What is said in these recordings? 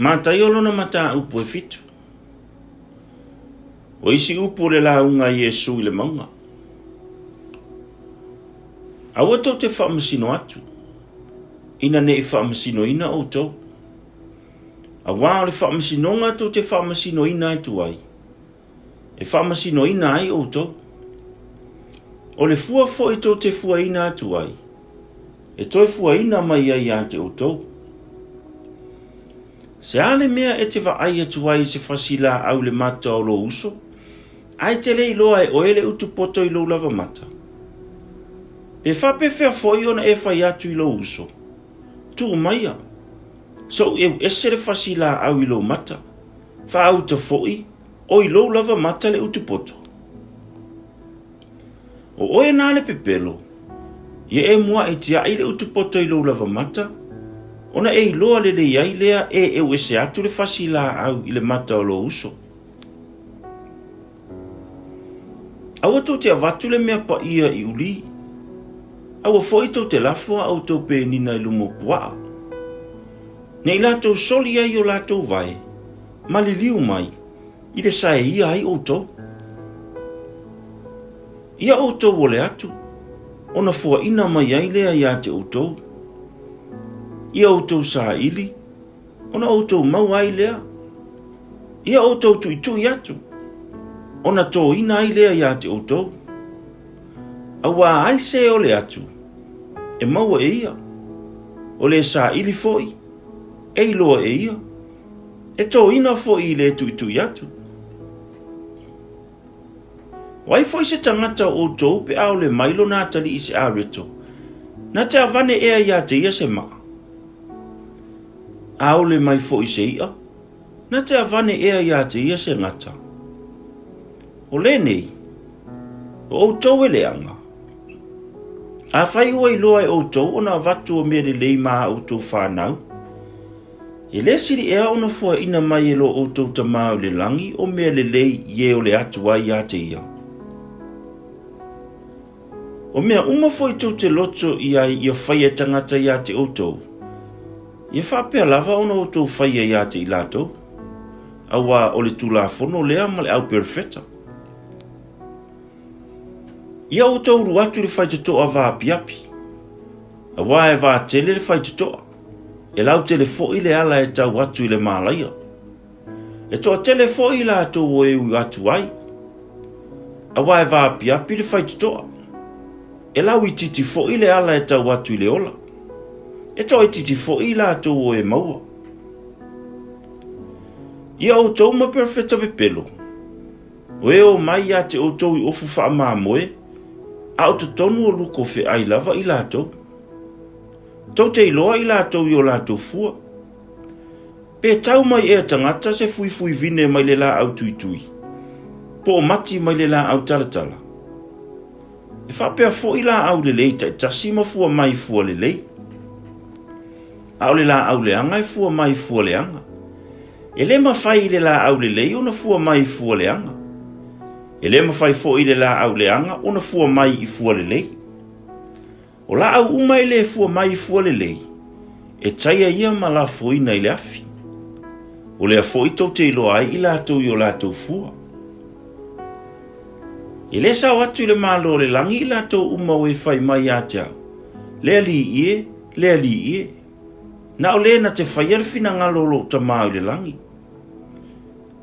MATAIO lona mata upu e fitu. O isi upu le la unga Yesu i le maunga. Awa tau te whaamasino atu. Ina ne i whaamasino ina o tau. Awa o le whaamasino ngā tau te whaamasino ina atu ai. E whaamasino ina ai o tau. O le fua fo i tau te fua ina atu ai. E toi fua ina mai ai ante o tau. Se ale mea e te wa ai atu ai se fasila au le mata o lo uso. Ai te le iloa e oele utu poto i lo lava mata. Pe whape whea foi ona e whai atu i lo uso. Tu maia. So e se le fasila au i lo mata. Wha au ta foi o i lo lava mata le utu poto. O oe nā le pepelo. Ye e mua e tia i le utu poto i lo lava mata. Ona e iloa le le iai lea e se atu le fasila au i le mata o lo uso. Awa tau te avatu le mea pa ia i uli. Awa foi tau te lafua au tau pe nina i lumo pua. Ne i latou soli ai o latou vai. Maliliu mai. I le sae ia ai o tau. Ia o tau o le atu. Ona fua ina mai ai lea ia te o tau. Ia o tau sa ili. Ona o tau mau ai lea. Ia o tau tui atu. Ona tō ina ai lea ia te o tau. Awa ai se o le atu. E maua e ia. O le sa ili foi. E iloa e ia. E tō ina foi i le tui atu. Wai foi se tangata o tau pe au le mailo nā tali i se areto. Nā te avane ea ia te ia se maa. Au le mai foi se ia. Nā te avane ea ia te ia se ngata. O le nei. O tau e le anga. A whai ua i loa e o tau o nā watu o mea le lei maa o tau whanau. E le siri ea ona fua ina mai e lo o tau ta maa o le langi o mea le lei ie o le atu ai ia te ia. O mea uma foi tau te loto ia whai e tangata ia te o tau. Ia whapea lava ona o tau whai e ia te i lato. Awa o le tula fono lea ma le au perfeta. Ia o tau ruatu le whai te toa wā piapi. Awa e wā tele le whai te toa. E lau telefo i le ala e tau atu i le mālaia. E toa telefo i la ato o e ui atu ai. Awa e wā piapi le whai te toa. E lau i titi fo i le ala e tau atu i le ola. E toa i titi fo i la ato o e maua. Ia o tau ma perfeta pe pelo. O e o mai a te o tau i ofu wha maa moe. Au te tonu o luko fe ai lava i lato. Tau te iloa i lato i o lato fua. Pe tau mai e tangata se fui vine mai le la au tui. Po o mati mai le la au talatala. E whapea fo i la au le lei tai tasima fua mai fua le lei. Au le la au le anga e fua mai fua le anga. E le mawhai i le la au le lei o na fua mai fua le anga. E le mawhai fo i le la au le anga o na fua mai i fua le lei. O la au umai le fua mai i fua le lei. E taia ia ma la fo ina i le afi. O le a fo i tau te ilo ai i la tau i o la tau fua. E le sa watu i le malo le langi i la tau uma o e whai mai a te au. Le ali ie. Na o le na te whai alfina ngalolo ta mau i le langi.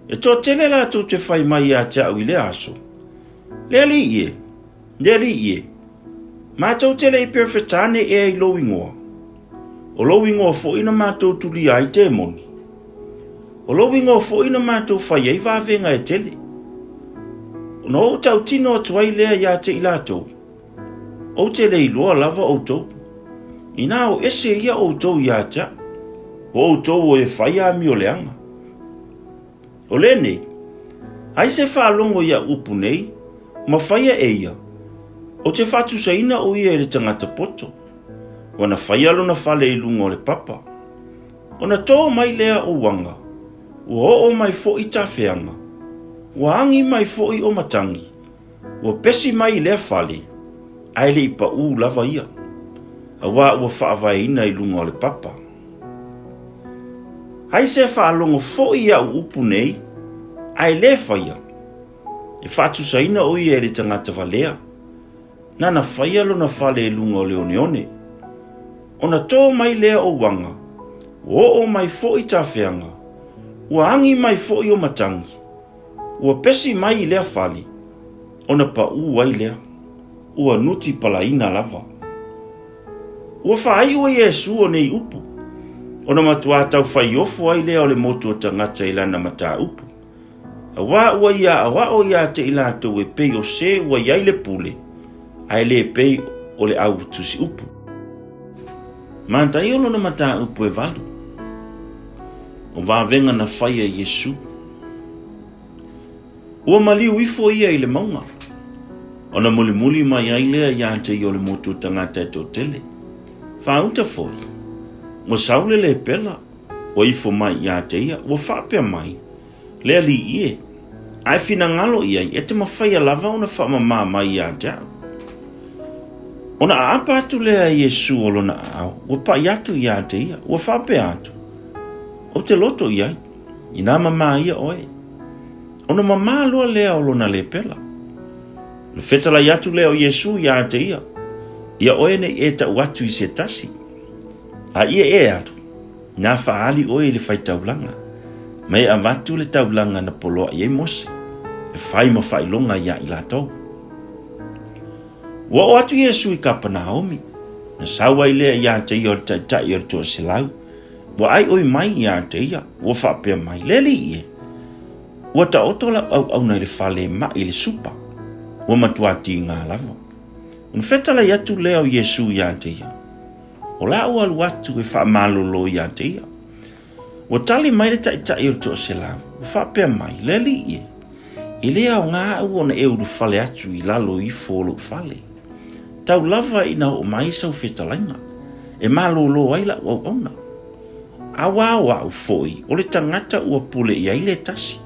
E toa tele la tau te whai mai a te au i le aso. Le ali ie. Mātou tele i perfetane e ai lo ingoa. O lo ingoa fo ina mātou tuli ai te moni. O lo ingoa fo ina mātou whai ei wāwenga e tele. O no o tau tino atu ai lea ia te i lātou. O tele i loa lava o tau. Ina o ese ia o tau ia ta. O tau o e whai a mi o leanga. O le nei. Ai se whaalongo ia upu nei. Ma whai a eia. O te whatu sa ina o ia e le tangata poto. Wana whaialo na whale i lunga o le papa. O na tō mai lea o wanga. Ua o mai fo i ta whianga. Ua angi mai fo i o matangi. Ua pesi mai lea whale. Aile i pa u lava ia. Awa ua whaavai ina i lunga o le papa. Hai se whaalongo fo ia upu nei, ai le whaia. E whatu saina o ia re tangata walea. Nana whaia lo na whale lunga o leone. Ona tō mai lea o wanga, o mai fo i tawhianga, ua angi mai fo i o matangi, ua pesi mai i lea whali, ona pa uai lea, ua nuti palaina lava. Ua whaai ua Yesu o nei upu, ona matua tau whai ofu ai lea o le motu o tangata ilana mata upu. Awa ua ia awa o ia te ilato e pei o se ua iai le pule, ai le pei o le au tusi upu. MATAIO lona mata upu e valu. O vavenga na whaia Yesu. Ua maliu ifo ia i le maunga. Ona muli mai ai lea ia te i o le motu tangata e tō tele. Whauta foi. Mo saule le pela. O ifo mai ia te ia. Ua whapea mai. Lea li ie. Ai fina ngalo ia e te mawhaia lava ona whamama mai ia te au. Ona apa atu lea Yesu o lona au. Ua pai atu ia te ia. Ua whapea atu. O te loto iai. Ina mama ia oe. Ona mama loa lea o lona le pela. Le fetala iatu lea o Yesu ia te ia. Ia oe ne e ta watu i se tasi. A ia e atu. Nā whaali oe le whai taulanga. Mai a watu le taulanga na poloa i e mose. E whai ma whai longa ia i la tau. Wa o atu Yesu i kapa Naomi. Na sawa i lea ia te ia o tai o toa silau. Wa ai oi mai ia te ia. Wa whapea mai leli ie. Wa ta otola au na le whale ma i le supa. Wa matuati ngā lava. Un fetala i atu lea o Yesu ia te ia. O la o alu atu e wha malolo ia te ia. Wa tali mai le tai o toa silau. Wa whapea mai leli ie. I lea o ngā au ona e uru whale atu i lalo i folo whale. Tau lava i na o mai sau whetalainga. E malolo ai la o ona. Awa au foi, o le tangata ua pule i aile tasi.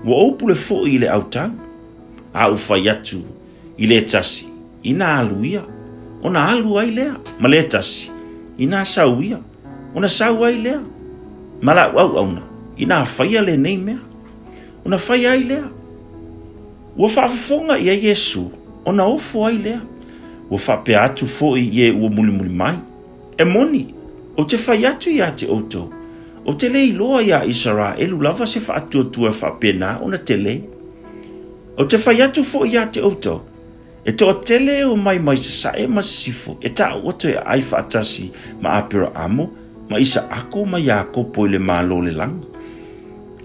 Ua au pule foi i le au tau. Au whai atu i le tasi. Ina alu ia. Ona alu ai lea. Ma le tasi. Ina sau ia. Ona sau ai lea. Ma la au auna. Ina whaia le nei mea. Ona whai ai lea. Ua whaafafonga i a Yesu. Ona ofo ai lea. Ua whapea atu foi i e ua muli mai. E moni. O te whai atu ia te oto. O te lei loa ia Israelu lava se whaatua whapena o na te lei. O te whai atu fo ia te oto. E to tele o mai se sae ma sifo. E ta oto e ai whaatasi ma apira amo. Ma isa ako ma iako po le malo le langi.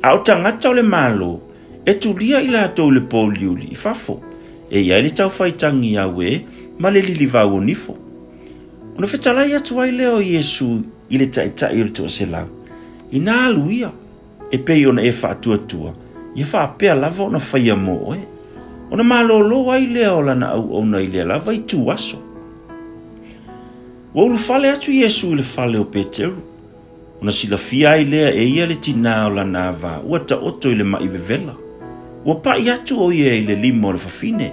A o tangata o le malo. E tu lia ila ato le po liuli i fafo. E ia le tau whaitangi au e ma le lili vau o nifo. Ona whetalai atu ai leo Yesu i le tai o toa se lau. I nā alu ia, e pei ona e whaatua. Ia whaapea lava ona whaia mo e. Ona malolo ai leo lana au ona i lea lava i tu aso. Waulu whale atu Yesu i le whale o Peteru. Ona sila fia ai lea e ia le tina o lana ava, ua ta oto i le mai vevela. Ua pai atu o ia i le limo o le whawhine.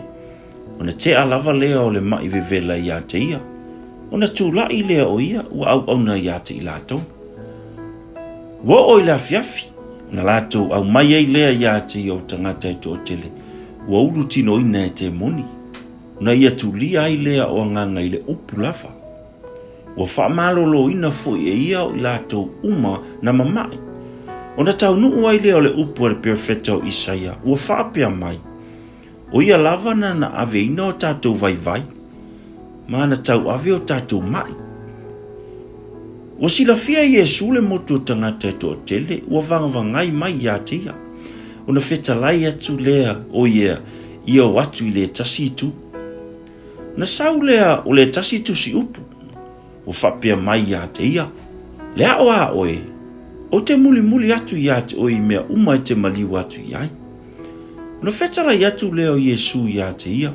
Ona te alava lea o le mai vevela ia te ia. Ona tūla i lea o ia, ua au na ia te i lātou. Wa o i la fiafi, ona lātou au mai ei lea ia te i o tangata e tō tele. Ua uru tino ina e te moni. Ona ia tūlia ai lea o nganga i le upu lava. Ua whaamalolo ina fo i e ia o i lātou uma na mamai. Ona tau nuu ai lea o le upu le perfeta o Isaia, ua whaapea mai. O ia lava na ave ina o tātou vai. Mana tau ave o tātou mai. O sila fia Yesu le motu tangata e tō tele, ua vangavangai mai ia te ia. Ona whetalai atu lea o ia o atu i le tasi tu. Na sau lea o le tasi tu si upu. O whapea mai ia te ia. Lea o a oe. O te muli atu ia te oe mea uma e te maliu atu iai. Ona whetalai atu lea o Yesu ia te ia.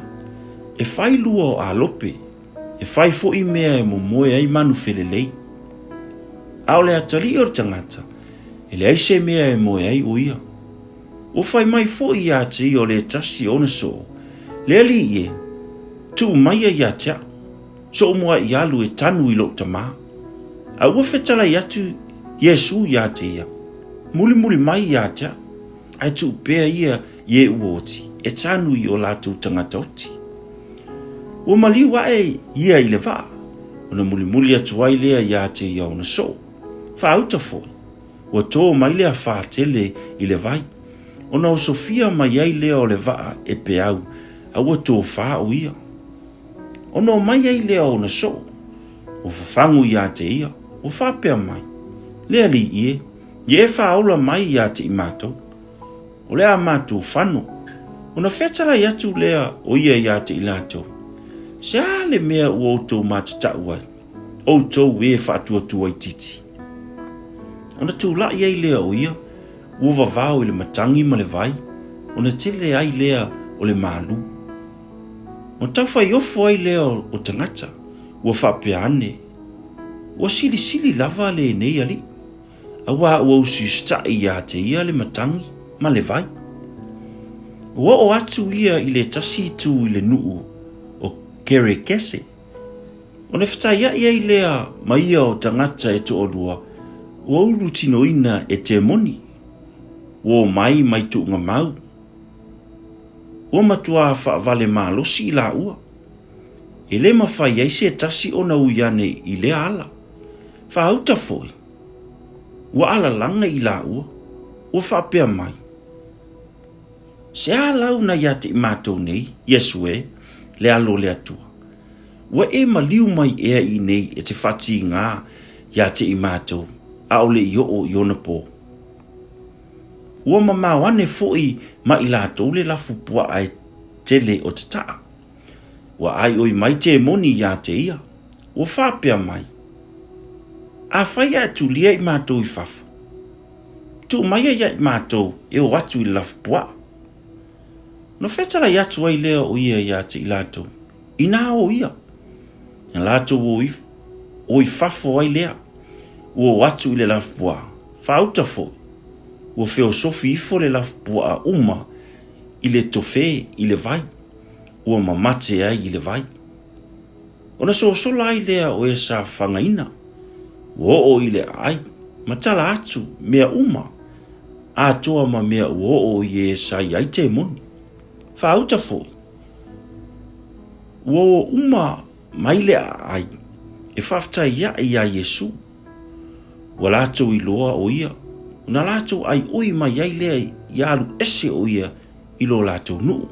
E whai lua o a lope. E whai fo i mea e momoe ai manu whelelei. Ao le atali o tangata. E le aise mea e moe ai o ia. O whai mai fo i ate i o le tasi o na so. Le ali i e. Tu mai a ia tea. So mua i alu e tanu i lo tama. A ua whetala i atu Yesu i ate ia. muli mai ia te ai tu pea ia ye uoti e tanu i o lātou tangata oti. Ua maliu ae ia i le vaa, ona muli atu ai lea ia te ia ona so. Whaauta foi, ua tō mai lea whātele i le vai, ona o Sofia mai ai lea o le vaa e pe au, a ua tō whāo ia. Ona o mai ai lea ona so, o whawhangu ia te ia, o whapea mai, lea li ie, ie whaola mai ia te i mātou, o lea mātou whano, ona whetara i atu lea o ia te i lātou. Se ale mea ua o tō mātatau ai, o tō e whātua i titi. Ona tū la i lea o ia, ua wavao i le matangi ma le vai, ona tele ai lea o le mālu. O tau whai ofo ai lea o tangata, ua whapea ane, ua sili lava le nei ali, a ua usi stai ia te ia le matangi ma le vai. Ua o atu ia i le tasi tu i le nuu o kere kese. O ne whatai i lea ma ia o tangata e to olua, ua uru tino ina e te moni, ua mai tu ngā mau. Ua matua whaavale mālosi i la ua. E le mawhai ai se tasi o na uiane i le ala. Whaauta foi. Ua ala langa i la ua. Ua whapea mai. Se alau na ia te i mātou nei, Yesu e, le alo le atua. Ua e maliu mai ea i nei e te whati ngā ia te i mātou, a ole i o iona pō. Ua mamau ane foi ma i lātou le lafu pua ai tele o te taa. Ua ai oi mai te moni ia te ia, ua whapea mai. A whai atu lia i mātou i whafu. Tu mai ia i mātou e o atu i lafu pua. No whetara i atu ai lea o ia te i lātou. I nā o ia. Ia lātou o i whafo ai lea. Ua o atu i le lafu pua. Whauta foi. Ua wheo sofi ifo le lafu pua a uma i le tofe i le vai. Ua mamate ai i le vai. Ona sola ai lea o e sa whangaina. Ua o i le ai. Matala atu mea uma. A toa ma mea ua o i e sa i ai te moni. Whaauta foi. Ua o uma mai le ai. E whafta ia i a Yesu. Ua lātou i loa o ia. Una lātou ai oi mai ai lea i alu ese o ia i lo lātou nuu.